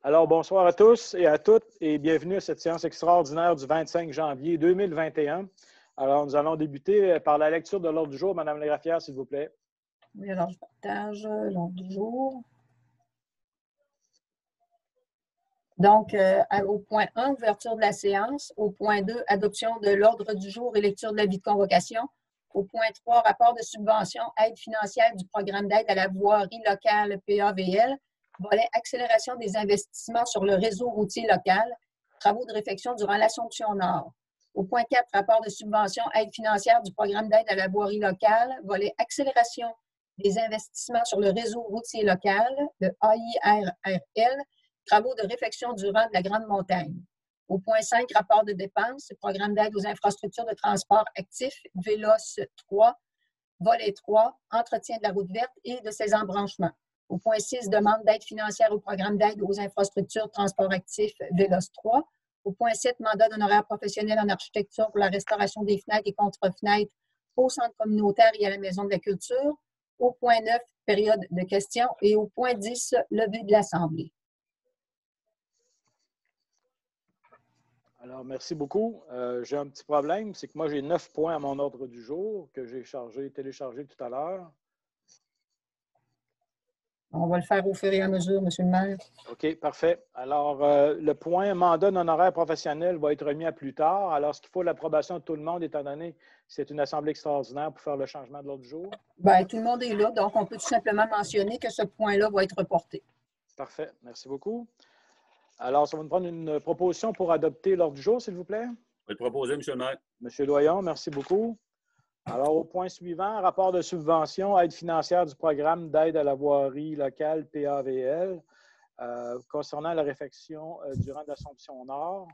Alors, bonsoir à tous et à toutes et bienvenue à cette séance extraordinaire du 25 janvier 2021. Alors, nous allons débuter par la lecture de l'ordre du jour. Madame Lagraffière, s'il vous plaît. Oui, alors je partage l'ordre du jour. Donc, au point 1, ouverture de la séance. Au point 2, adoption de l'ordre du jour et lecture de l'avis de convocation. Au point 3, rapport de subvention, aide financière du programme d'aide à la voirie locale PAVL, volet accélération des investissements sur le réseau routier local, travaux de réfection durant l'Assomption Nord. Au point 4, rapport de subvention, aide financière du programme d'aide à la voirie locale, volet accélération des investissements sur le réseau routier local, le AIRRL, travaux de réfection durant de la Grande Montagne. Au point 5, rapport de dépenses, programme d'aide aux infrastructures de transport actif, VELOS 3, volet 3, entretien de la route verte et de ses embranchements. Au point 6, demande d'aide financière au programme d'aide aux infrastructures de transport actif, VELOS 3. Au point 7, mandat d'honoraire professionnel en architecture pour la restauration des fenêtres et contre-fenêtres au centre communautaire et à la Maison de la Culture. Au point 9, période de questions. Et au point 10, levée de l'Assemblée. Alors, merci beaucoup. J'ai un petit problème, c'est que moi, j'ai 9 points à mon ordre du jour que j'ai téléchargé tout à l'heure. On va le faire au fur et à mesure, M. le maire. OK, parfait. Alors, le point mandat d'honoraire professionnel va être remis à plus tard. Alors, ce qu'il faut l'approbation de tout le monde, étant donné que c'est une assemblée extraordinaire pour faire le changement de l'ordre du jour? Bien, tout le monde est là, donc on peut tout simplement mentionner que ce point-là va être reporté. Parfait. Merci beaucoup. Alors, ça va nous prendre une proposition pour adopter l'ordre du jour, s'il vous plaît. Je vais le proposer, M. le maire. M. Doyon, merci beaucoup. Alors, au point suivant, rapport de subvention, aide financière du programme d'aide à la voirie locale PAVL concernant la réfection du rang d'Assomption Nord.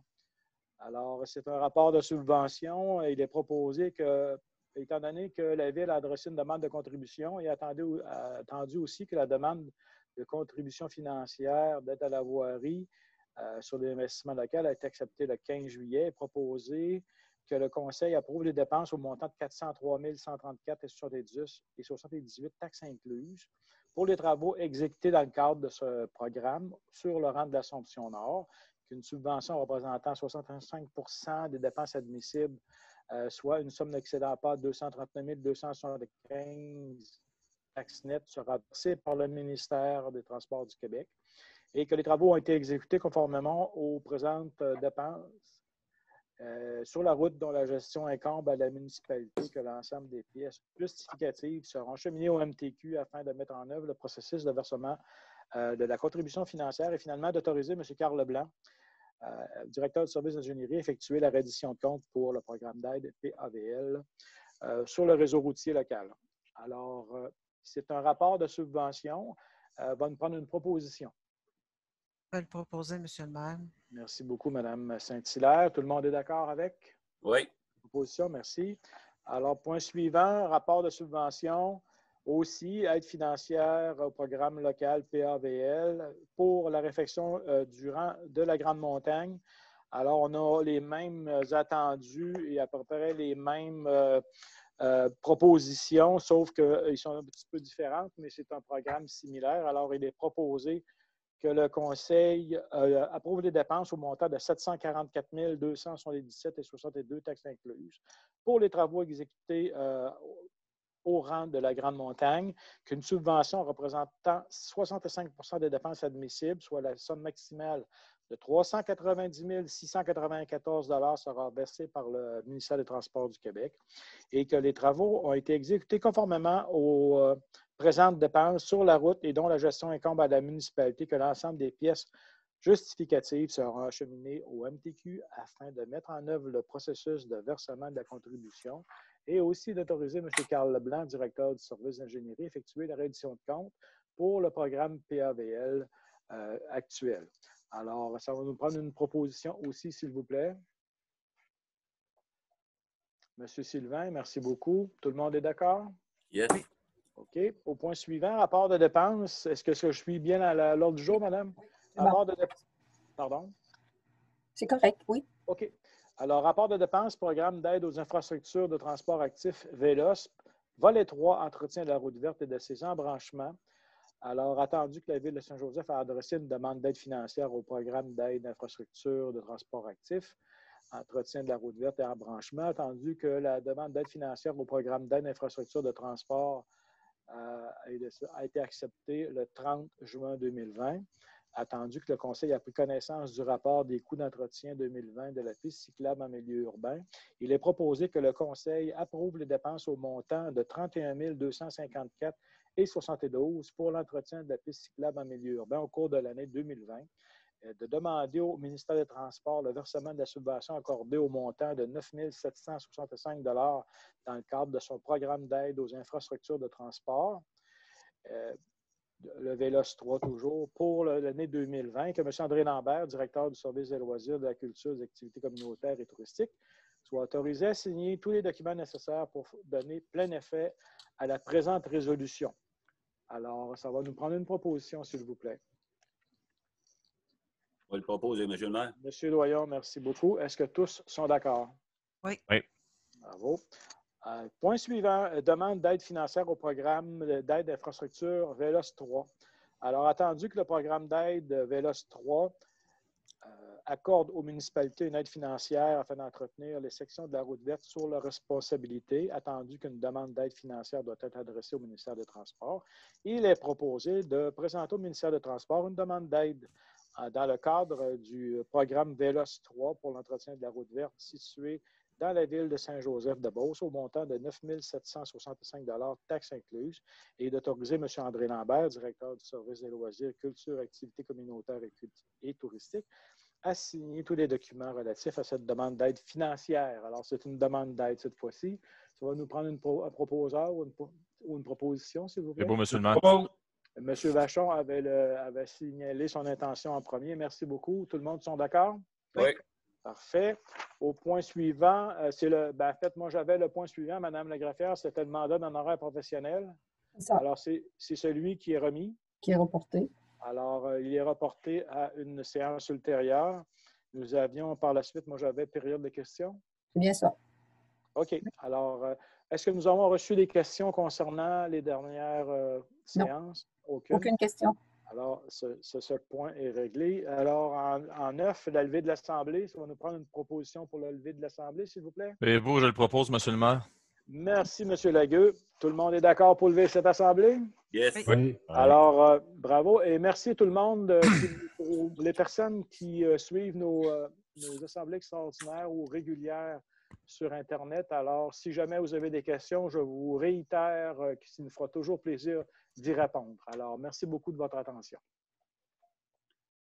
Alors, c'est un rapport de subvention. Il est proposé que, étant donné que la Ville a adressé une demande de contribution et a attendu aussi que la demande de contribution financière d'aide à la voirie sur l'investissement local a été acceptée le 15 juillet, est proposé que le Conseil approuve les dépenses au montant de 403 134,78 taxes incluses pour les travaux exécutés dans le cadre de ce programme sur le rang de l'Assomption Nord, qu'une subvention représentant 65 des dépenses admissibles, soit une somme n'excédant pas 239 275 taxes nettes, sera versée par le ministère des Transports du Québec et que les travaux ont été exécutés conformément aux présentes dépenses sur la route dont la gestion incombe à la municipalité, que l'ensemble des pièces justificatives seront acheminées au MTQ afin de mettre en œuvre le processus de versement de la contribution financière et finalement d'autoriser M. Carl Leblanc, directeur du service d'ingénierie, à effectuer la reddition de compte pour le programme d'aide PAVL sur le réseau routier local. Alors, c'est un rapport de subvention. Va nous prendre une proposition. Je vais le proposer, M. le maire. Merci beaucoup, Mme Saint-Hilaire. Tout le monde est d'accord avec? Oui. Proposition, merci. Alors, point suivant, rapport de subvention, aussi aide financière au programme local PAVL pour la réfection du rang de la Grande Montagne. Alors, on a les mêmes attendus et à peu près les mêmes propositions, sauf qu'ils sont un petit peu différentes, mais c'est un programme similaire. Alors, il est proposé que le Conseil approuve les dépenses au montant de 744 277,62 taxes incluses pour les travaux exécutés au rang de la Grande Montagne, qu'une subvention représentant 65 des dépenses admissibles, soit la somme maximale de 390 694 $ sera versée par le ministère des Transports du Québec et que les travaux ont été exécutés conformément aux présentes dépenses sur la route et dont la gestion incombe à la municipalité, que l'ensemble des pièces justificatives seront acheminées au MTQ afin de mettre en œuvre le processus de versement de la contribution et aussi d'autoriser M. Carl Leblanc, directeur du service d'ingénierie, à effectuer la reddition de compte pour le programme PAVL actuel. Alors, ça va nous prendre une proposition aussi, s'il vous plaît. M. Sylvain, merci beaucoup. Tout le monde est d'accord? Yes. OK. Au point suivant, rapport de dépenses. Est-ce que je suis bien à l'ordre du jour, madame? Rapport de dépenses. Pardon? C'est correct, oui. OK. Alors, rapport de dépenses, programme d'aide aux infrastructures de transport actif VELOS, volet 3, entretien de la route verte et de ses embranchements. Alors, attendu que la Ville de Saint-Joseph a adressé une demande d'aide financière au programme d'aide d'infrastructure de transport actif, entretien de la route verte et embranchement, attendu que la demande d'aide financière au programme d'aide d'infrastructure de transport a été acceptée le 30 juin 2020, attendu que le Conseil a pris connaissance du rapport des coûts d'entretien 2020 de la piste cyclable en milieu urbain. Il est proposé que le Conseil approuve les dépenses au montant de 31 254,72 pour l'entretien de la piste cyclable en milieu urbain au cours de l'année 2020, de demander au ministère des Transports le versement de la subvention accordée au montant de 9 765 $ dans le cadre de son programme d'aide aux infrastructures de transport, le VELOS 3 toujours, pour l'année 2020, que M. André Lambert, directeur du service des loisirs, de la culture, des activités communautaires et touristiques, soit autorisé à signer tous les documents nécessaires pour donner plein effet à la présente résolution. Alors, ça va nous prendre une proposition, s'il vous plaît. On va le proposer, M. le maire. M. Doyon, merci beaucoup. Est-ce que tous sont d'accord? Oui. Oui. Bravo. Point suivant, demande d'aide financière au programme d'aide d'infrastructure VELOS 3. Alors, attendu que le programme d'aide VELOS 3 accorde aux municipalités une aide financière afin d'entretenir les sections de la route verte sur leur responsabilité, attendu qu'une demande d'aide financière doit être adressée au ministère des Transports, il est proposé de présenter au ministère des Transports une demande d'aide dans le cadre du programme VELOS 3 pour l'entretien de la route verte située dans la ville de Saint-Joseph-de-Beauce au montant de 9 765 $, taxes incluses, et d'autoriser M. André Lambert, directeur du service des loisirs, culture, activités communautaires et touristiques, à signer tous les documents relatifs à cette demande d'aide financière. Alors, c'est une demande d'aide cette fois-ci. Ça va nous prendre un proposeur ou une proposition, s'il vous plaît. C'est beau, M. le maire. M. Vachon avait signalé son intention en premier. Merci beaucoup. Tout le monde sont d'accord? Oui. Parfait. Au point suivant, en fait, moi, j'avais le point suivant, Mme la greffière, c'était le mandat d'honoraire professionnel. C'est ça. Alors, c'est celui qui est remis. Qui est reporté. Alors, il est reporté à une séance ultérieure. Nous avions par la suite, moi, j'avais période de questions. C'est bien ça. OK. Alors, est-ce que nous avons reçu des questions concernant les dernières séances? Aucune question. Alors, ce point est réglé. Alors, en 9, la levée de l'Assemblée. Ça va nous prendre une proposition pour la levée de l'Assemblée, s'il vous plaît. Et vous, je le propose, M. le maire. Merci, M. Lagueux. Tout le monde est d'accord pour lever cette Assemblée? Yes. Oui. Alors, bravo. Et merci à tout le monde. Pour les personnes qui suivent nos assemblées extraordinaires ou régulières sur Internet. Alors, si jamais vous avez des questions, je vous réitère qu'il nous fera toujours plaisir d'y répondre. Alors, merci beaucoup de votre attention.